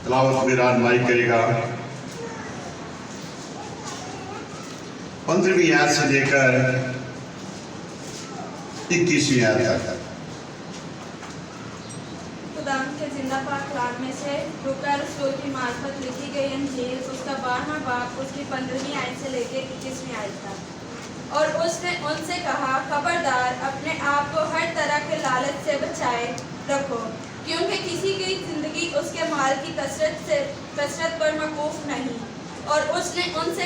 तलावत में रहनुमाई करेगा। 15वीं आयत से लेकर 21वीं आयत तक। खुदाम के जिंदा पाक कलाम में से लूका रसूल की मार्फत लिखी गई इंजील उसका 12वां बाब उसकी 15वीं आयत से लेकर 21वीं आयत तक। और उसने उनसे कहा, खबरदार, अपने आप को हर तरह के लालच से बचाए रखो, क्योंकि किसी की जिंदगी उसके माल की कसरत पर मौकूफ नहीं। और उसने उनसे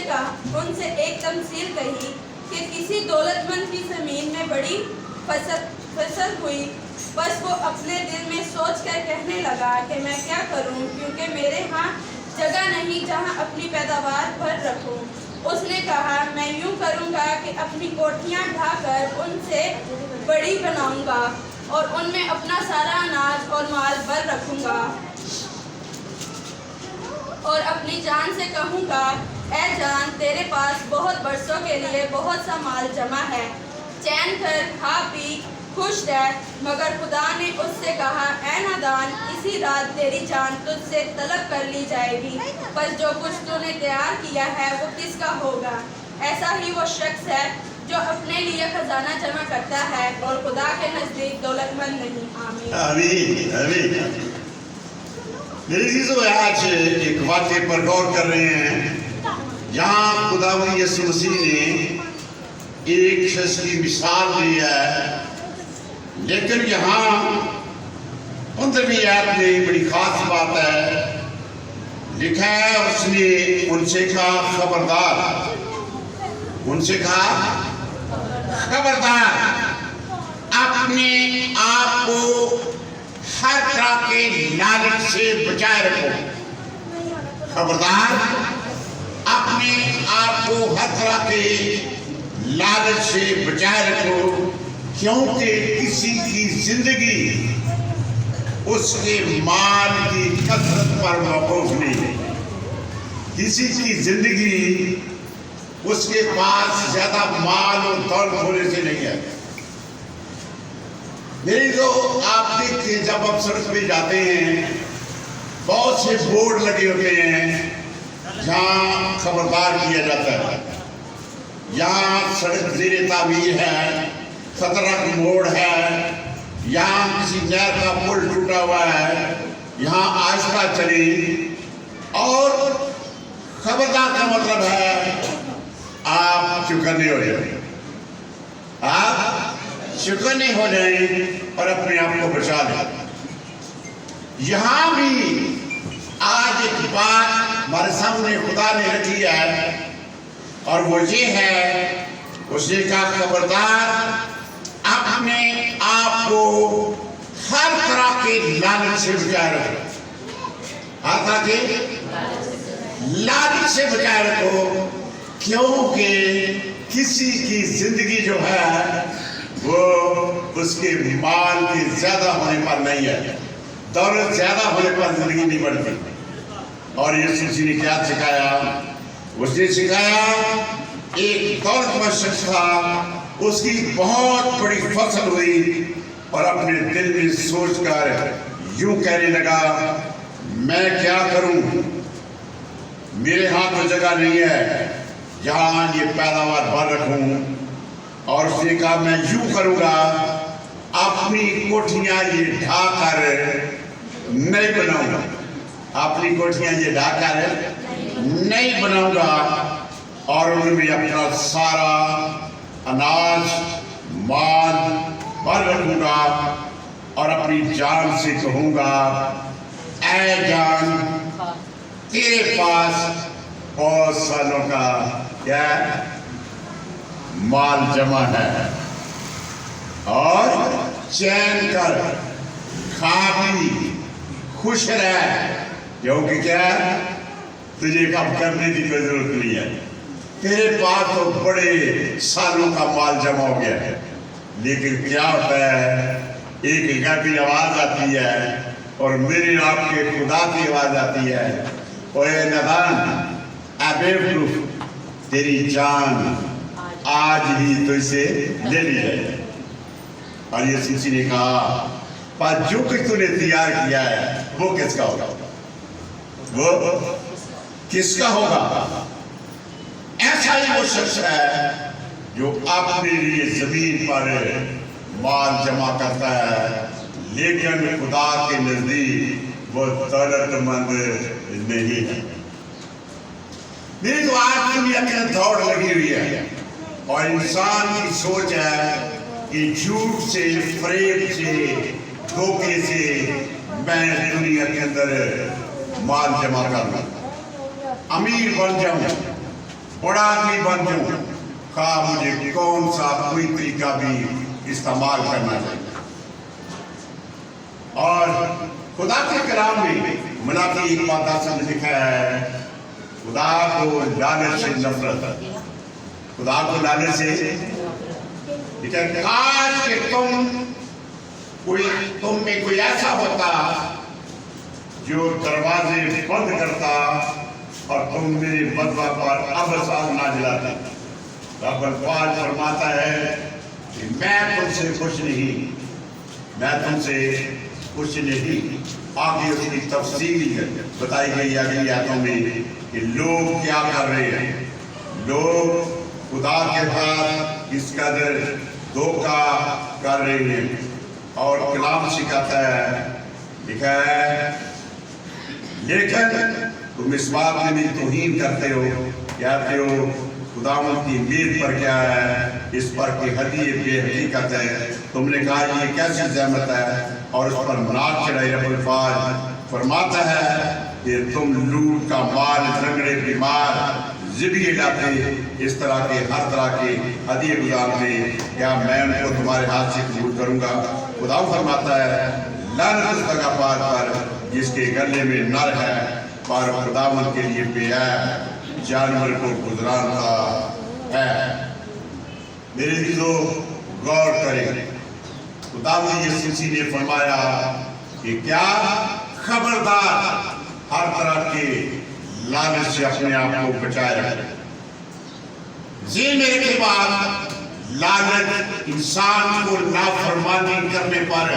एक तमसील कही कि किसी दौलतमंद की ज़मीन में बड़ी फसल हुई। बस वो अपने दिल में सोच कर कहने लगा कि मैं क्या करूं, क्योंकि मेरे यहाँ जगह नहीं जहाँ अपनी पैदावार भर रखूं। उसने कहा, मैं यूं करूंगा कि अपनी कोठियाँ ढाकर उनसे बड़ी बनाऊंगा और उनमें अपना सारा अनाज और माल भर रखूंगा और अपनी जान से कहूँगा, ऐ जान, तेरे पास बहुत बरसों के लिए बहुत सा माल जमा है, चैन कर, खा पी, खुश रह। मगर खुदा ने उससे कहा, ऐ नादान, इसी रात तेरी जान तुझसे तलब कर ली जाएगी, पर जो कुछ तूने तैयार किया है वो किसका होगा? ऐसा ही वो शख्स है जो अपने लिए खजाना जमा करता है और खुदा के नजदीक दौलतमंद नहीं। आमीन आमीन आमीन। मेरे चीज़ों आज एक वाक़े पर गौर कर रहे हैं। यहाँ खुदावंद यीशु मसीह ने एक शख्स की मिसाल दी है, लेकिन यहाँ 15वीं आयत में बड़ी खास बात है। लिखा है, उसने उनसे कहा, खबरदार, उनसे कहा, खबरदार, अपने आप को हर तरह के लालच से बचाए रखो। खबरदार, अपने आप को हर तरह के लालच से बचाए रखो, क्योंकि किसी की जिंदगी उसके माल की कसरत पर मौकूफ नहीं है। किसी की जिंदगी उसके पास ज्यादा माल और दौलत होने से नहीं है। मेरी तो आप देखिए, जब आप सड़क पे जाते हैं, बहुत से बोर्ड लगे होते हैं जहाँ खबरदार किया जाता है, यहाँ सड़क ज़ेरे तामीर है, खतरनाक मोड़ है, यहाँ किसी नहर का पुल टूटा हुआ है, यहाँ आहिस्ता चली। और खबरदार का मतलब है आप चौकन्ने हो जाए, आप चौकन्ने हो जाए और अपने आप को बचा लें। यहाँ भी आज एक बात हमारे सामने खुदा ने रखी है, और वो ये है, उसने कहा, खबरदार, अपने आप को हर तरह के लालच से बचाए रखो। हर तरह के लालच से बचाए रखो, क्योंकि किसी की जिंदगी जो है वो उसके माल के ज्यादा होने पर नहीं है, दौलत ज्यादा होने पर जिंदगी नहीं बढ़ती। और यीशु जी ने क्या सिखाया? उसने सिखाया, एक दौलतमंद शख्स था, उसकी बहुत बड़ी फसल हुई और अपने दिल में सोचकर यूं कहने लगा, मैं क्या करूं, मेरे हाथ में जगह नहीं है जहां ये पैदावार भर रखूं। और उसने कहा, मैं यूं करूंगा, अपनी कोठियां ये ढाकर नहीं बनाऊंगा, अपनी कोठियां ये ढाकर नहीं बनाऊंगा, और उनमें अपना सारा अनाज माल भर रखूंगा, और अपनी जान से कहूंगा, ऐ जान, तेरे पास बहुत सालों का क्या माल जमा है, और चैन कर, खा पी, खुश रह, क्योंकि क्या, तुझे काम करने की कोई जरूरत नहीं है, तेरे पास तो बड़े सालों का माल जमा हो गया है। लेकिन क्या होता है, एक घर की आवाज आती है और मेरी आपके खुदा की आवाज आती है, ओए नादान, बेवकूफ, तेरी जान आज ही तुझसे ले ली है। और ये किसी ने कहा, पर जो कुछ तूने तैयार किया है वो किसका होगा? वो किसका होगा? ऐसा ही वो शख्स है जो अपने लिए जमीन पर माल जमा करता है, लेकिन खुदा के नजदीक वो दौलतमंद नहीं है। मेरी तो आज दुनिया के दौड़ लगी हुई है और इंसान की सोच है कि झूठ से, फरेब से, धोखे से मैं दुनिया के अंदर माल जमा कर लूं, अमीर बन जाऊं, बड़ा आदमी बन जाऊं, का मुझे कौन सा कोई तरीका भी इस्तेमाल करना चाहिए। और खुदा के कलाम में मलाकी एक बात आसान लिखा है, खुदा को लालच से नफरत है। खुदा को लालच से, लेकिन काश कि तुम में कोई ऐसा होता जो दरवाजे बंद करता और तुम मेरे बदवा पर अबसार ना दिलाता। रब अल्फाज फरमाता है कि मैं तुमसे कुछ नहीं, मैं तुमसे कुछ नहीं। आगे उसकी तफसील बताई गई अगली आयतों में कि लोग क्या कर रहे हैं। लोग खुदा के साथ इस कदर धोखा कर रहे हैं। और कलाम सिखाता है, लिखा है, लेकिन तुम इस बात में भी तौहीन करते हो, कहते हो खुदावंद की मेज पर क्या है, इस पर की हदीये बेहकीकत है। तुमने कहा ये कैसी ज़हमत है और उस पर मनाक चढ़ाई। रब्बुल फाज फरमाता है कि तुम लूट का माल, लंगड़े, बीमार, ज़िबी लाते, इस तरह के हर तरह के हदीये गुजारते, क्या मैं उनको तुम्हारे हाथ से कबूल करूँगा? खुदा फरमाता है, लानत उस जगह पर जिसके गले में नर है पर खुदावंद के लिए बेअब जानवर को गुजरानता है। मेरे दिलों गौर करें, खुदावंद यीशु ने फरमाया कि क्या खबरदार हर तरह के लालच से अपने आप को बचाए रखें। जी मेरे के बाद लालच इंसान को नाफरमानी करने पर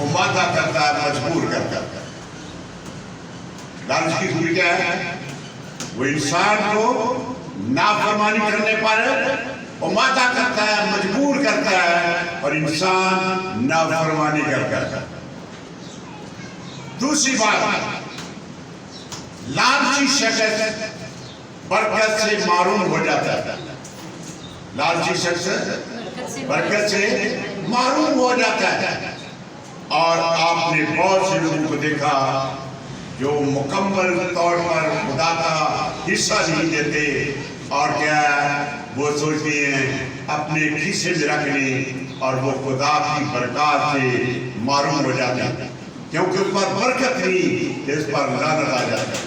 उमादा करता है, मजबूर करता है। लालच की खूबी क्या है? वो इंसान को नाफरमानी करने पर उमादा करता है, मजबूर करता है और इंसान नाफरमानी करता है। दूसरी बात, लालची शख्स बरकत से मारूम हो जाता है। लालची शख्स बरकत से मारूम हो जाता है। और आपने बहुत से लोगों को देखा जो मुकम्मल तौर पर खुदा का हिस्सा नहीं देते और क्या वो सोचते हैं अपने खीसे में रख लें और वो खुदा की बरकत से मारूम हो जाते हैं, क्योंकि उस पर बरकत नहीं, इस पर लानत आ जाता है।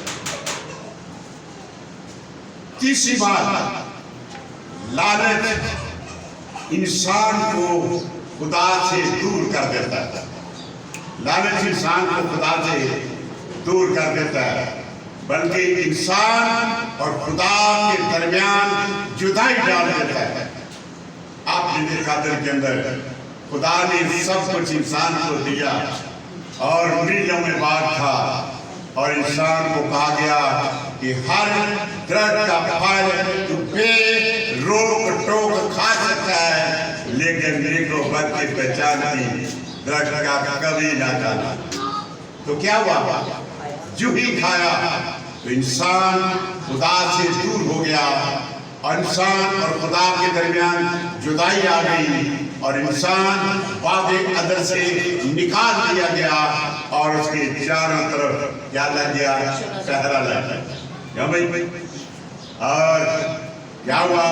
तीसरी बात, लालच इंसान को खुदा से दूर कर देता है। लालच इंसान को खुदा से दूर कर देता है, बल्कि इंसान और खुदा के दरमियान जुदाई डाल देता है। आपने देखा दिल के अंदर खुदा ने सब कुछ इंसान को दिया और मीलों में बाग था और इंसान को कहा गया कि हर दरख्त का फल तू रोक टोक खा सकता है, लेकिन नेको बद की पहचान की दरख्त का कभी ना खाना। तो क्या हुआ? जो ही खाया तो इंसान खुदा से दूर हो गया और इंसान और खुदा के दरमियान जुदाई आ गई और इंसान बाग अदर से निकाल दिया गया और उसके चारों तरफ क्या लग गया? सहरा लग गया भाई। और क्या हुआ?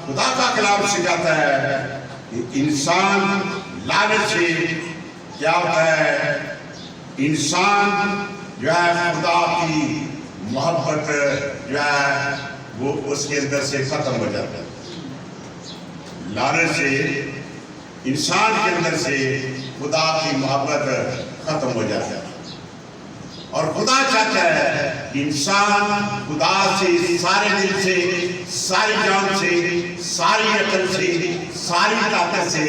खुदा का कलाम सिखाता है कि इंसान लालच से क्या होता है, इंसान जो है खुदा की मोहब्बत जो है वो उसके अंदर से खत्म हो जाता है। लालच से इंसान के अंदर से खुदा की मोहब्बत खत्म हो जाता है और खुदा चाहता है कि इंसान खुदा से सारे दिल से, सारी जान से, सारी अकल से, सारी ताकत से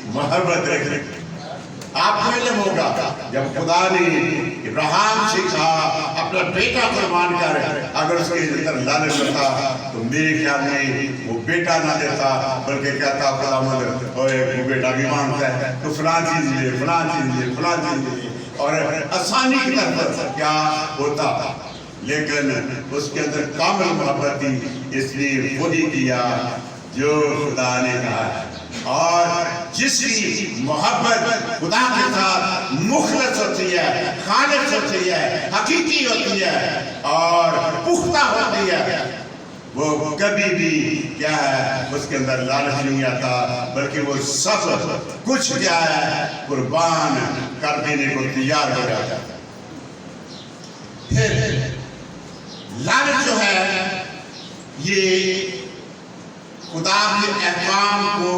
मोहब्बत रखे। आपको इल्म होगा जब खुदा ने इब्राहिम से कहा अपना बेटा कुर्बान कर, अगर उसके अंदर लालच होता तो मेरे ख्याल में वो बेटा ना देता, बल्कि कहता खुदावंद ओए वो बेटा भी मांगता है तो फलां चीज ले, फलां चीज ले, फलां चीज ले, और आसानी की तरफ क्या होता। लेकिन उसके अंदर कामिल मोहब्बत थी, इसलिए वही किया जो खुदा ने कहा है। और जिसकी मोहब्बत खुदा के साथ मुखलस होती है, खालिस होती है, हकीकी होती है और पुख्ता होती है, वो कभी भी क्या है उसके अंदर लालच नहीं आता, बल्कि वो सब कुछ क्या है कुर्बान कर देने को तैयार हो जाता है। फिर लालच जो है ये खुदा के अहकाम को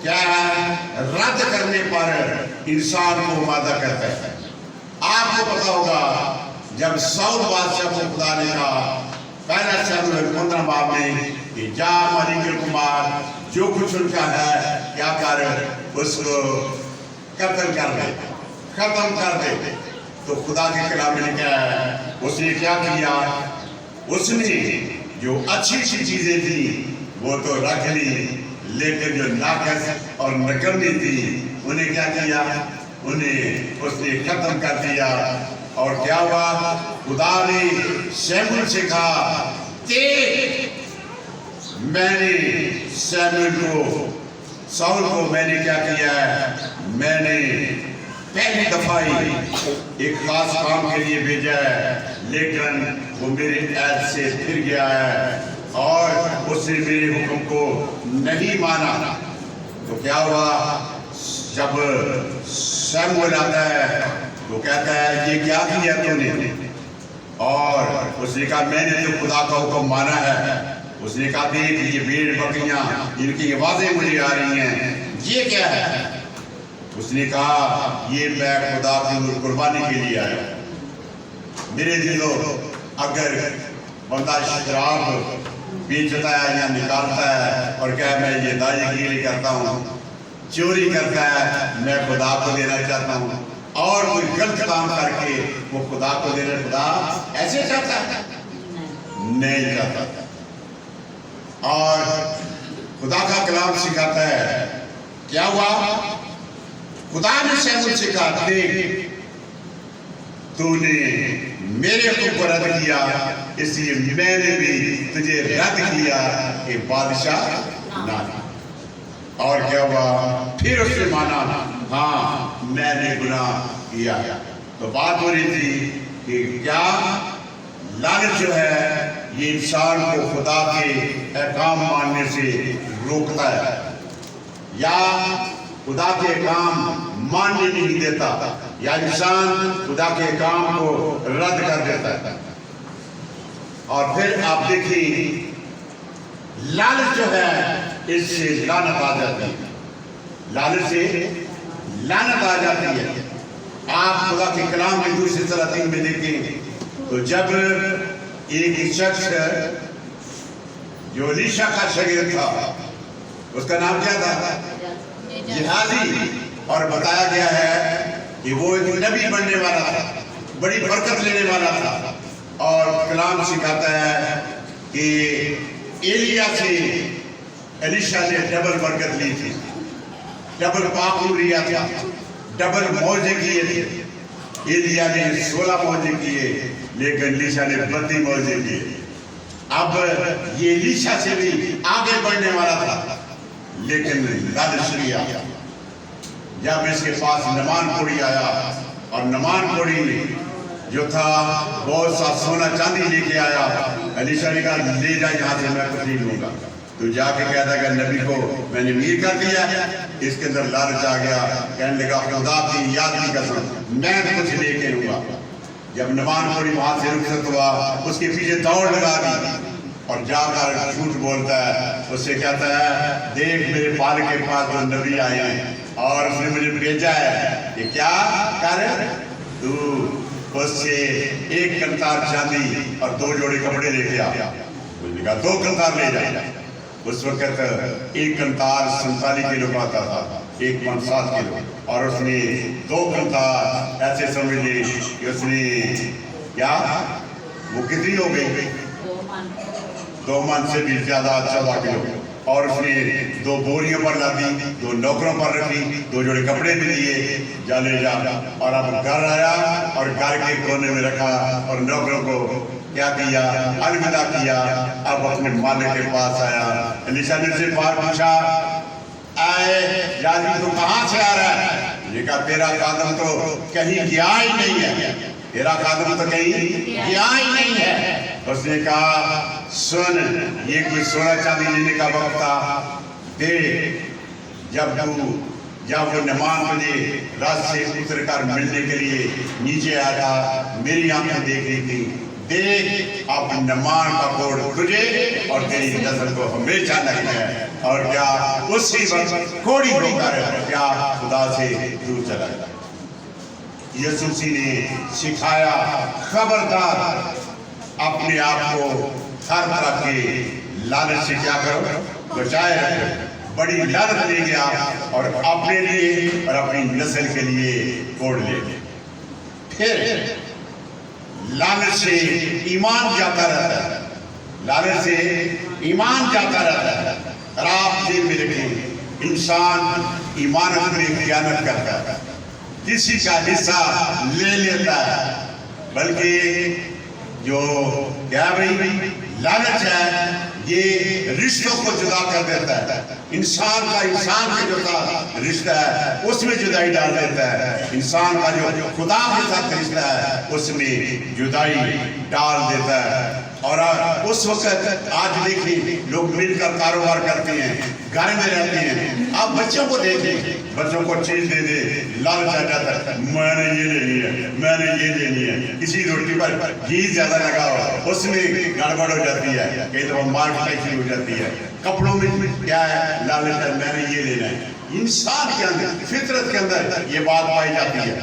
क्या है रद्द करने पर इंसान को वादा करता है। आपको पता होगा जब साउल बादशाह को खुदा ने कहा पहला शमूएल 15 बाब में कि जा मलिक कुमार जो कुछ उनका है क्या कर उसको कत्ल कर दे, खत्म कर दे। तो खुदा के कलाम में लिखा है उसने क्या किया, उसने जो अच्छी अच्छी चीजें थी वो तो रख ली, लेकिन जो नाकस और नकमी थी उन्हें क्या किया, उन्हें उसने खत्म कर दिया। और क्या हुआ, खुदा ने शमूएल से कहा मैंने शमूएल को साउल को मैंने क्या किया है, मैंने पहली दफा ही एक खास काम के लिए भेजा है, लेकिन वो मेरे ऐद से फिर गया है और उसने मेरे हुक्म को नहीं माना। तो क्या हुआ, जब शमूएल आता है तो कहता है ये क्या किया तूने, और उसने कहा मैंने तो खुदा का हुक्म माना है। उसने कहा देख ये भेड़ बकरियां इनकी आवाजें मुझे आ रही हैं, ये क्या है। उसने कहा ये मैं खुदा की कुर्बानी के लिए आया। मेरे दिलों अगर बंदा शराब बेचता है या निकालता है और क्या मैं ये दाईगिरी करता हूँ, चोरी करता है, मैं खुदा को देना चाहता हूँ, और कोई गलत काम करके वो खुदा को देना, खुदा ऐसे चाहता है नहीं चाहता। और खुदा का कलाम सिखाता है क्या हुआ, खुदा ने शमूएल से कहा देख तूने मेरे हुक्म को रद्द किया, इसलिए मैंने भी तुझे रद्द किया कि बादशाह ना। और क्या हुआ, फिर उसने माना हाँ मैंने गुनाह किया। तो बात हो रही थी कि क्या लालच जो है ये इंसान को खुदा के अहकाम मानने से रोकता है या खुदा के काम मानने नहीं देता, या इंसान खुदा के काम को रद्द कर देता है। और फिर आप देखिए लालच जो है इससे लानत आ जाती है, लालच से लानत आ जाती है। आप खुदा के कलाम में दूसरी सलातीन में देखें तो जब एक शख्स जो एलीशा का शागिर्द था, उसका नाम क्या था, जिहाजी, और बताया गया है कि वो एक नबी बनने वाला था, बड़ी बरकत लेने वाला था। और कलाम सिखाता है कि एलिया से एलीशा ने डबल बरकत ली थी, डबल पाक लिया था, डबल मौजे किए थे। एलिया ने 16 मौजे किए, लेकिन एलीशा ने 32 मौजे किए। अब ये एलीशा से भी आगे बढ़ने वाला था, लेकिन लालच लिया। जब इसके पास नमान कोड़ी आया, और नमान कोड़ी जो था बहुत सा सोना चांदी लेके आया, एलीशा ने कहा ले जा यहाँ से, मैं कुछ नहीं लूंगा। तो जाके कहता है नबी को मैंने मीर कर दिया। इसके अंदर लालच आ गया, कहने लगा खुदा की याद की कसम मैं कुछ लेके लूंगा। जब नमान कोड़ी वहां से रुखसत हुआ, उसके पीछे दौड़ लगा दी और जाकर झूठ बोलता है। उससे कहता है देख मेरे पाल के पास जो नबी आए हैं और उसने मुझे भेजा है, ये क्या कर, तू उससे एक कंतार चांदी और 2 जोड़े कपड़े लेके आ। उसने कहा 2 कंतार ले जा। उस वक्त एक कंतार 47 किलो का आता था, 1 मन 7 किलो, और उसने 2 कुंतल, ऐसे समझ ली कि उसने क्या, वो कितनी हो गई, 2 मन से भी ज्यादा, 14 किलो। और उसने 2 बोरियों पर लादी, 2 नौकरों पर रखी, 2 जोड़े कपड़े भी दिए, जा ले जा। और अब घर आया और घर के कोने में रखा और नौकरों को क्या किया, अलविदा किया। अब अपने मालिक के पास आया। एलीशा ने से बात पूछा, आए याजक तू कहाँ से आ रहा है? ये कहा तेरा कादम तो कहीं गया ही नहीं है, तेरा कादम तो कहीं गया ही नहीं है। उसने कहा सुन, ये कोई सोना चांदी लेने का वक्त था, दे। जब वो नमान मुझे रात से उतर कर मिलने के लिए नीचे आया था, मेरी आंखें देख रही थी, देख अब नमान का कोड तुझे और तेरी नस्ल को हमेशा नहीं है। और क्या उसी वक्त कोड़ी होकर क्या खुदा से दूर चला गया। यीशु मसीह ने सिखाया, खबरदार अपने आप को हर तरह के लालच से क्या करो, बचाए रखो। बड़ी लालच ले गया और अपने लिए और अपनी नस्ल के लिए कोड ले गया। फिर लालच से ईमान जाता रहता है, लालच से ईमान जाता रहता है। और आप दिन में रखें, इंसान ईमान में खयानत करता है, किसी का हिस्सा ले लेता है, बल्कि जो क्या भाई लालच है ये रिश्तों को जुदा कर देता है। इंसान के जो रिश्ता है उसमें जुदाई डाल देता है। इंसान का जो खुदा के साथ रिश्ता है उसमें जुदाई डाल देता है। और उस वक्त आज देखिए लोग मिलकर कारोबार करते हैं, घर में रहते हैं। आप बच्चों को देखें, बच्चों को चीज दे दे, लालच आ जाता है, मैंने ये लेनी है, मैंने ये लेनी है। किसी रोटी पर घी ज्यादा लगा हो उसमें गड़बड़ हो जाती है, कई दफा मार हो जाती है। कपड़ों में क्या है, लालच है, मैंने ये लेना है। इंसान के अंदर, फितरत के अंदर ये बात पाई जाती है।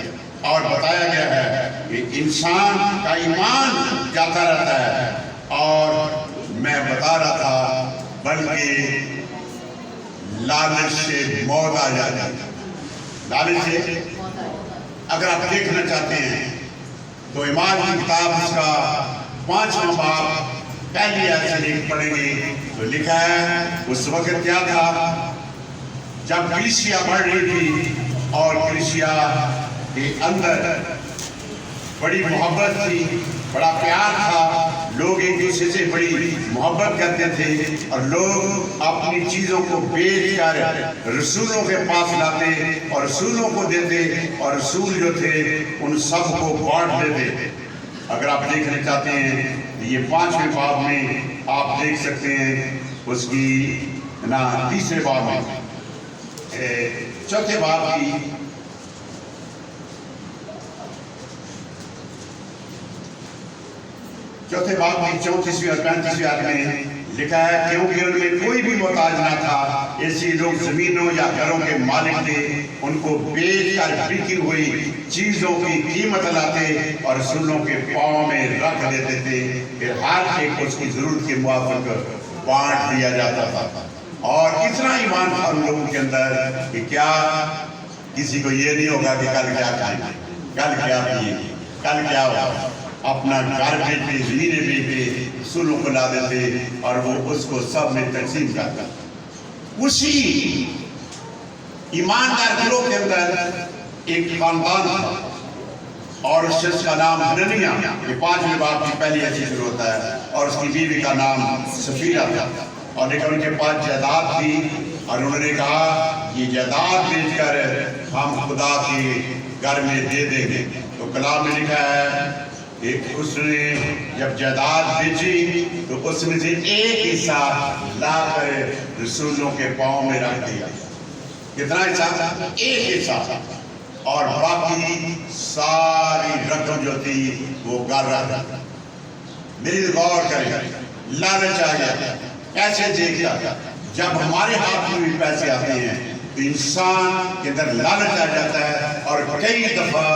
और बताया गया है कि इंसान का ईमान जाता रहता है। और मैं बता रहा था, बल्कि लालच से मौत आ जाती है। लालच से अगर आप देखना चाहते हैं तो ईमान की किताब उसका 5वां बाब पहली आयत से पढ़ेंगे तो लिखा है, उस वक्त क्या था जब कलीसिया बढ़ रही थी और कलीसिया के अंदर बड़ी मोहब्बत थी, बड़ा प्यार था, लोग एक दूसरे से बड़ी मोहब्बत करते थे। और लोग अपनी चीजों को बेच कर रसूलों के पास लाते और रसूलों को देते, और रसूल जो थे उन सब को बांट देते। अगर आप देखना चाहते हैं ये 5वें बाब में आप देख सकते हैं, उसकी ना 3रे बाब में, 4थे बाब की 4थे बाब की 34वीं और 35वीं आयत में लिखा है, क्योंकि उनमें कोई भी मोहताज ना था, ऐसे लोग जमीनों या घरों के मालिक थे, उनको बेच कर बिकी हुई चीजों की कीमत लाते और रसूलों के पांव में रख देते थे। फिर हर एक को उसकी जरूरत के मुताबिक बांट दिया जाता था। और इतना ईमान था उन लोगों के अंदर कि क्या किसी को ये नहीं होगा कि कल क्या खाएंगे, कल क्या पिएंगे, कल क्या होगा। अपना घर बेचते, जमीनें बेचते, रसूलों को ला देते और वो उसको सब में तकसीम करता। उसी ईमानदार गिरोह के अंदर एक खानदान था और उस शख्स का नाम हननिया, ये 5वें बाब की पहली अच्छी शुरू होता है, और उसकी बीवी का नाम सफीरा था। और लेकिन उनके पास जायदाद थी और उन्होंने कहा ये जायदाद बेचकर हम खुदा के घर में दे देंगे। तो कलाम में लिखा है एक उसने जब जायदाद बेची तो उसमें से एक हिस्सा लाकर रसूलों के पांव में रख दिया। कितना हिस्सा? एक हिस्सा। और बाकी सारी रकम जो थी वो घर रख दी। मेरी गौर करें, लालच आ गया। कैसे देखा? जब हमारे हाथ में भी पैसे आते हैं तो इंसान के अंदर लालच आ जाता है। और कई दफा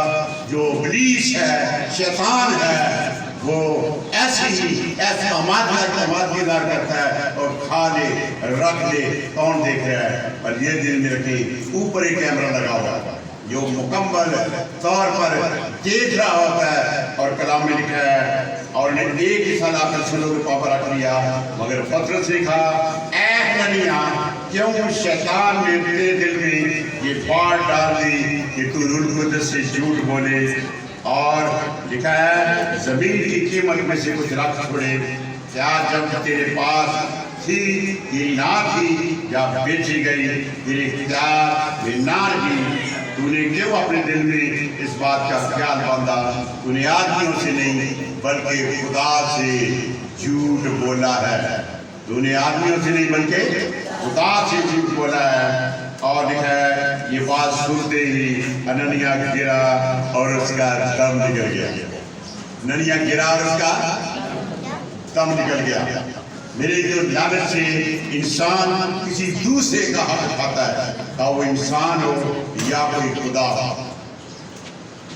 जो इब्लीस है, शैतान है, वो ऐसे ऐसे आमादगार करता है और खा ले रख ले, कौन देख रहा है। और ये दिल में रखें, ऊपर एक कैमरा लगा हुआ है जो मुकम्मल तौर पर देख रहा होता है। और कलाम में लिखा है, और ने एक ही साल आकर सुनो के पापा रख लिया, मगर पतरस ने कहा, ऐ कनिया, क्यों शैतान ने तेरे दिल में ये बात डाल दी कि तू रूह कुद्दस से झूठ बोले। और लिखा है, जमीन की कीमत में से कुछ रख छोड़े, क्या जब तेरे पास थी ये ना थी या बेची गई, तेरे इख्तियार में ना रही, तूने क्यों अपने दिल में इस बात का ख्याल बांधा। तूने आदमियों से नहीं बल्कि खुदा से झूठ बोला है। तूने आदमियों से नहीं बल्कि खुदा से झूठ बोला है। और लिखा है, ये बात सुनते ही अननिया गिरा और उसका दम निकल गया। अननिया गिरा और उसका दम निकल गया। मेरे जो लालच से इंसान किसी दूसरे का हक खाता है, और वो इंसान हो या कोई खुदा हो,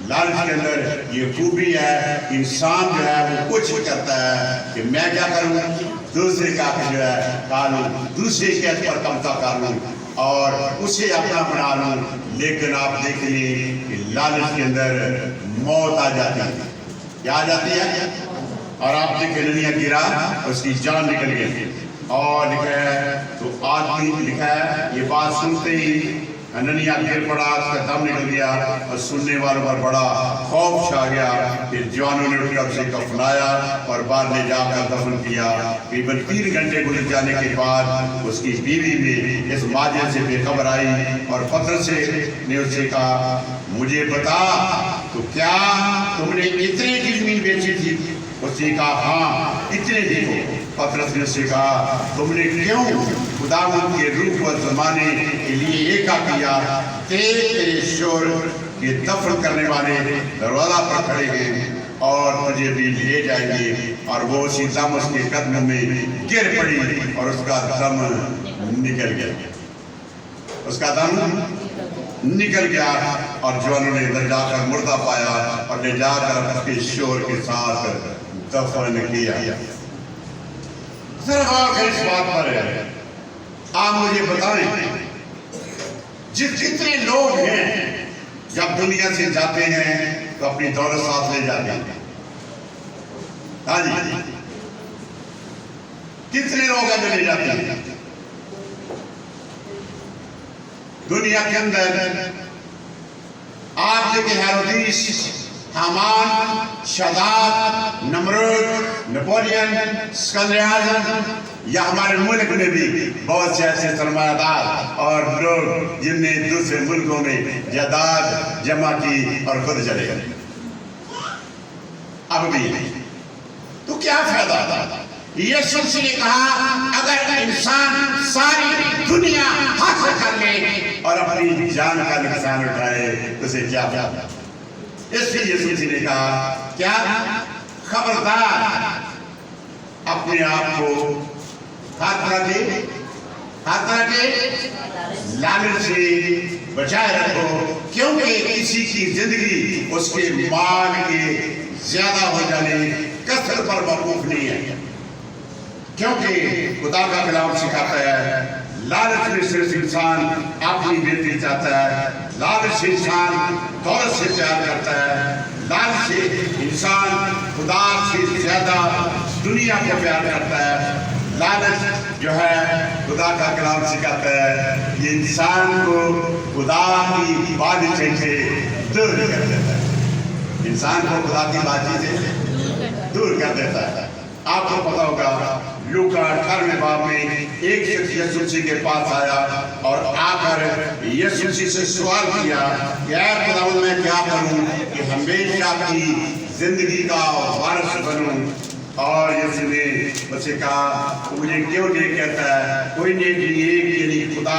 लालच के अंदर ये खूबी है। इंसान जो है वो कुछ करता है कि मैं क्या करूं, दूसरे का जो है कानून, दूसरे के पर कब्जा कर लूं और उसे अपना बना लूं। लेकिन आप देखिए कि लालच के अंदर मौत आ जाती है। क्या आ जाती है? और आप देखें, ननिया गिरा, उसकी जान निकल गई। और लिखा है, तो आदमी लिखा है, ये बात सुनते ही अननिया गिर पड़ा, उसका दम निकल गया और सुनने वालों पर बड़ा खौफ छा गया। फिर जवानों ने उठकर उसे कफनाया और बाद ले जाकर दफन किया। करीबन 3 घंटे गुजर जाने के बाद उसकी बीवी भी इस माजरे से बेखबर आई और पतरस ने उससे कहा, मुझे बता, तो क्या तुमने इतने की जमीन बेची थी? उसने कहा, हाँ, इतने की को। पतरस ने उससे कहा, तुमने क्यों खुदावंद के रूप और जमाने के लिए एका किया? तेरे शोर के दफन करने वाले दरवाजा पर खड़े हैं और तुझे भी ले जाएंगे। और वो उसी दम उसके कदम में गिर पड़ी और उसका दम निकल गया। उसका दम निकल गया और जवानों ने इधर जाकर मुर्दा पाया और ले जाकर उसके शोर के साथ दफन किया। जरा इस बात पर है, आप मुझे बताएं, जितने लोग हैं जब दुनिया से जाते हैं तो अपनी दौलत साथ ले जाते हैं। हाँ जी, कितने लोग हैं ले जाते हैं दुनिया के अंदर? आप देखें, हेरोदिस, हामान, शदाद, नमरूद, नेपोलियन, सिकंदर-ए-आज़म, या हमारे मुल्क में भी बहुत से ऐसे सरमायादार और लोग जिनने दूसरे मुल्कों में जायदाद जमा की और खुद चले गए। अब भी तो क्या फायदा था? यीशु ने कहा, अगर इंसान सारी दुनिया हासिल कर ले और अपनी जान का नुकसान उठाए तो उसे क्या फायदा? इसलिए यीशु ने कहा, क्या खबरदार अपने आप को हर तरह के लालच से बचाए रखो, क्योंकि किसी की जिंदगी उसके माल के ज्यादा हो जाने कसरत पर मौकूफ नहीं है। क्योंकि खुदा का कलाम सिखाता है, लालच में सिर्फ इंसान अपनी बेटी चाहता है, लालच से इंसान दौलत से प्यार करता है, लालच से इंसान खुदा से ज्यादा दुनिया को प्यार करता है। लालच जो है खुदा का कलाम सिखाता है, ये इंसान को खुदा की बातचीत से दूर कर देता है। इंसान को खुदा की बातचीत से दूर कर देता है। आपको पता होगा, लूका 18वें बाब में एक शख्स यीशु मसीह के पास आया और आकर यीशु मसीह से सवाल किया कि ऐ खुदावंद, मैं क्या करूं कि हमेशा की जिंदगी का वारिस बनूं? और यीशु ने उससे कहा, मुझे क्यों नहीं कहता है? कोई नहीं, यानी खुदा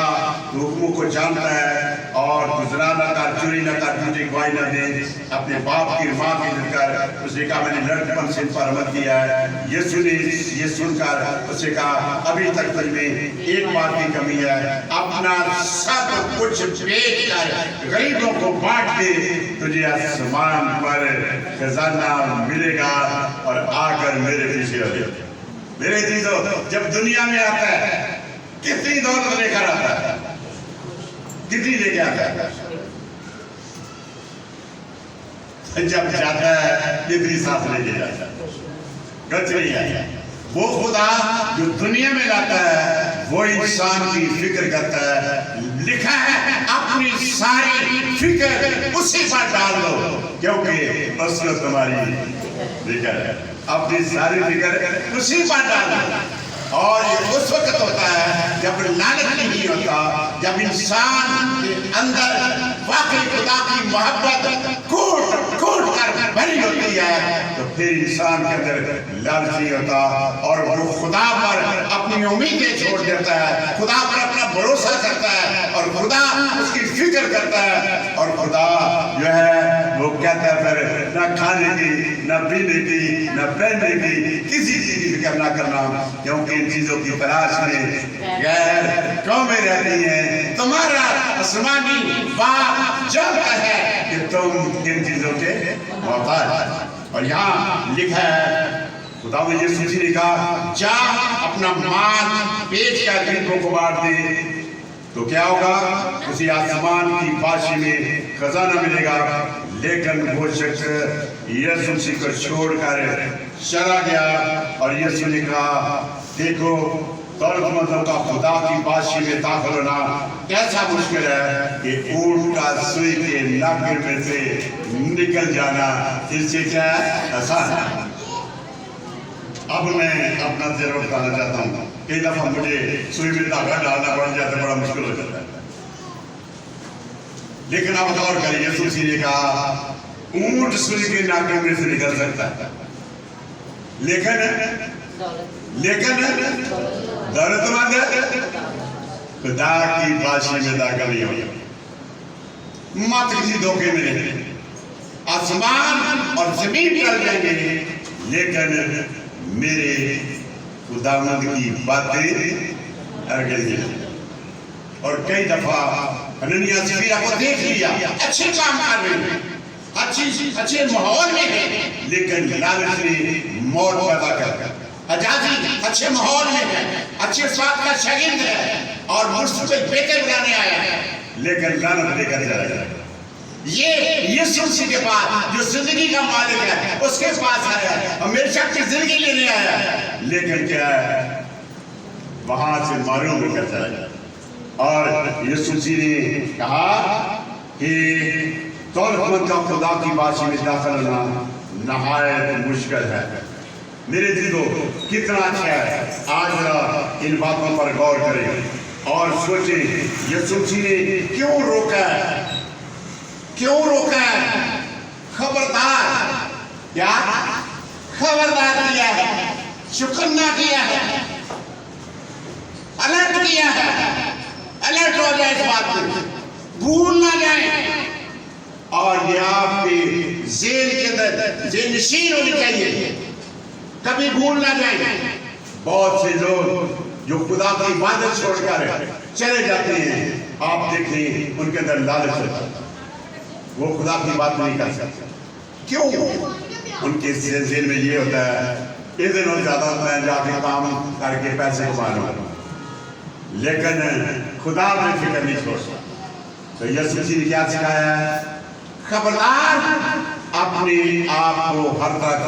हुक्मों को जानता है और तू ज़िना न कर, चोरी न कर, तुझे गवाही न दे, अपने बाप की माँ की इज्जत कर। उसने कहा, मैंने लड़कपन से इन पर अमल किया है। यीशु ने ये सुनकर उससे कहा, अभी तक तुझ में एक बात की कमी है, अपना सब कुछ बेच कर गरीबों को बांट दे, तुझे आसमान पर खजाना मिलेगा और आकर मेरे पीछे आ जाओ। मेरे चीजों, जब दुनिया में आता है कितनी दौलत लेकर आता है, कितनी लेके आता है, जब जाता है कितनी साथ लेके जाता है, कुछ नहीं है। वो खुदा जो दुनिया में लाता है वो इंसान की फिक्र करता है। लिखा है अपनी सारी फिक्र उसी पर डाल दो क्योंकि उसने तुम्हारी फिक्र है। अपनी सारी फिक्र उसी पर डाल दो। और ये उस वक्त होता है जब लालच नहीं होता, जब इंसान के अंदर वाकई खुदा की मोहब्बत कूट कूट कर भरी होती है, तो फिर इंसान के अंदर लालच नहीं होता और वो खुदा पर अपनी उम्मीदें छोड़ देता है, खुदा पर अपना भरोसा करता है और खुदा उसकी फिक्र करता है। और खुदा जो है वो कहता है फिर न खाने की, न पीने की, न पहनने की, किसी चीज की फिक्र न करना क्योंकि इन चीजों की तलाश में गैर कौमें रहती हैं। तुम्हारा आसमानी बाप जानता है कि तुम इन चीजों के मोहताज। और यहाँ लिखा है खुदा ने यीशु मसीह ने कहा जा अपना माल बेच कर गरीबों को बांट दे, तो क्या होगा? उसी आसमान की बादशाही में खजाना मिलेगा। लेकिन वो शख्स यीशु मसीह को छोड़कर चला गया और यीशु ने कहा देखो दौलतमंदों का खुदा की बादशाही में दाखिल होना कैसा मुश्किल है कि ऊंट का सुई के नाके में से निकल जाना इससे क्या आसान है। अब मैं अपना तजुर्बा बताना चाहता हूँ। कई दफा मुझे सुई में धागा डालना पड़ जाता है, बड़ा मुश्किल हो जाता है। लेकिन अब गौर करिए, यीशु मसीह ने कहा ऊंट सुई के नाके में से निकल सकता है, लेकिन दौलतमंद खुदा की बादशाही में दाखिल नहीं होगा। मत किसी धोखे में नहीं। आसमान और जमीन टल जाएंगे लेकिन मेरे खुदावंद की बातें अड़गड़ जाएंगी। और कई दफा हननिया सफीरा को देख लिया, अच्छे काम कर रहे हैं, अच्छे माहौल में है, लेकिन लालच ने मौत पैदा कर। आजादी अच्छे माहौल में है, अच्छे स्वाद का शागिर्द है और मुझसे कोई बेटे बनाने आया है, लेकिन लालच लेकर चला जाएगा। ये यीशु मसीह के पास जो जिंदगी का मालिक है उसके पास आया है, हमेशा की जिंदगी लेने आया है, लेकिन क्या है वहां से मालूम होकर चला जाएगा। और यीशु मसीह ने कहा कि दौलतमंद का खुदा की बादशाही में दाखिल होना नहायत मुश्किल है। मेरे दिलों कितना अच्छा है, आज जरा इन बातों पर गौर करें और सोचें यीशु मसीह ने क्यों रोका है, क्यों रोका है। खबरदार, क्या खबरदार किया है, शुक्रिया किया है, अलर्ट किया है। अलर्ट हो जाए, इस बात को भूल ना जाए और ये आपके जेल के अंदर जेनशीन होनी चाहिए, कभी भूल ना जाए। बहुत से लोग जो खुदा की इबादत छोड़कर चले जाते हैं, आप देखें उनके अंदर लालच होता है, वो खुदा की बात नहीं कर सकते। क्यों? उनके जेल में ये होता है इस दिनों ज्यादा मैं जाके काम करके पैसे कमा लूं, लेकिन खुदा में फिक्र नहीं छोड़ता। तो यीशु मसीह ने क्या सिखाया है? खबरदार, अपने आप को हर तरह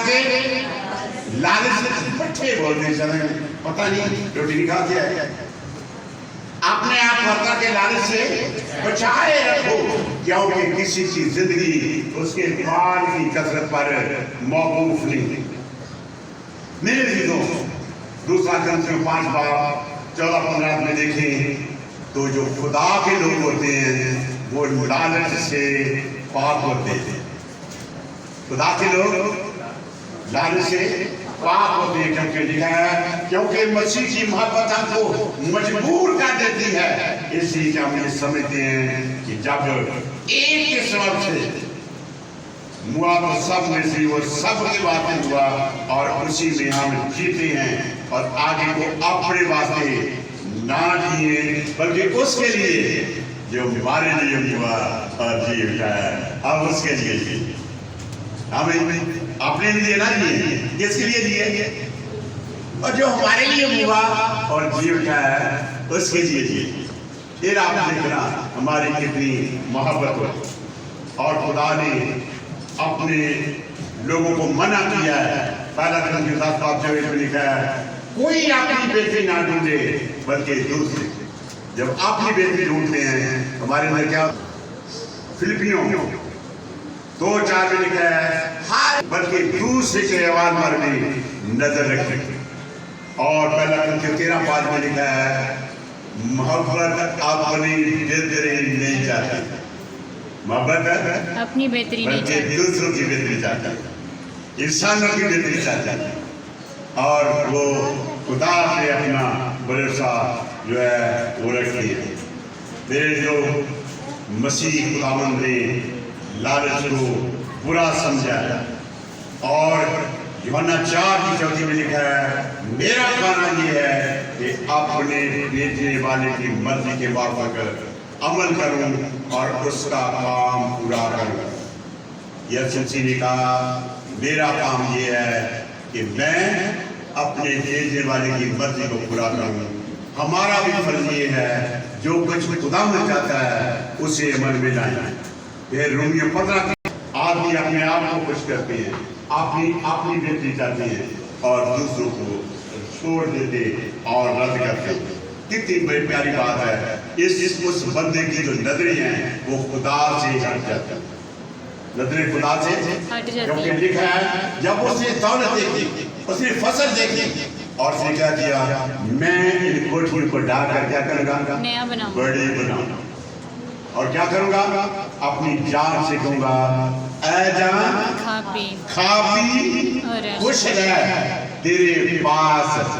के लालच से बच्चे बोलते चले, पता नहीं रोटी नहीं खाते हैं। अपने आप हर तरह के लालच से बचाए रखो क्योंकि किसी की जिंदगी उसके माल की कसरत पर मौकूफ नहीं। मेरे चीजों दूसरा ग्रंथ 5 बाब 14-15 में देखें तो जो खुदा के लोग होते हैं वो लालच से पाक होते हैं। खुदा के लोग लालच से पाक होते हैं क्योंकि लिखा है क्योंकि मसीह की मोहब्बत हमको मजबूर कर देती है, इसलिए कि हम ये समझते हैं कि जब एक के सबब से हुआ तो सब में से वो सब के वास्ते हुआ और उसी में हम जीते हैं और आगे को अपने वास्ते ना जिए बल्कि उसके लिए जो हमारे लिए हुआ और जी उठा है, अब उसके लिए हमें आपने नहीं दिया ना, लिए किसके लिए दिए? और जो हमारे लिए हुआ और जीव क्या है उसके लिए दिए। फिर आप देखना हमारी कितनी मोहब्बत हो। और खुदा ने अपने लोगों को मना किया है। पहला करंथियों 7:24 में लिखा है, कोई अपनी बेटी ना ढूंढे बल्कि दूसरे। जब अपनी बेटी ढूंढते हैं हमारे अंदर क्या? फिलिपियों 2:4 में लिखा है, बल्कि दूसरे के अहवाल पर भी नजर रखें। और पहला करंथियों 13:5 में लिखा है, मोहब्बत अपनी बेहतरी नहीं चाहती, मोहब्बत अपनी बेहतरी नहीं बल्कि चाहती, दूसरों की बेहतरी चाहता है, इंसानों की बेहतरी चाहता है। और वो खुदा पे अपना भरोसा जो है वो रखती है। मेरे जो मसीह खुदावंद ने लालच को बुरा समझा है। और यूहन्ना 4:34 में लिखा है, मेरा कहना ये है कि अपने भेजने वाले की मर्जी के मुताबिक अमल करूं और उसका काम पूरा करूं। यीशु ने कहा, मेरा काम ये है कि मैं अपने भेजने वाले की मर्जी को पूरा करूं। हमारा भी फर्ज ये है, जो कुछ खुदा में चाहता है उसे अमल में लाएं। फिर रोमियो 15 आदमी अपने आप को खुश करते हैं, अपनी बेहतरी चाहते हैं और दूसरों को छोड़ देते और रद्द करते हैं। कितनी बड़ी प्यारी बात है। उस बंदे की जो नजरें हैं वो खुदा से हट जाती हैं, नजरें खुदा से हट जाती क्योंकि है। लिखा है, जब उसने दौलत देखी, उसने फसल देखी और उसने क्या किया, मैं इन कोठियों को डालकर क्या करूंगा, नया बनाऊंगा, बड़े बनाऊंगा। और क्या करूंगा, अपनी जान से कहूंगा, ऐ जान खा पी खा पी और खुश रह, तेरे पास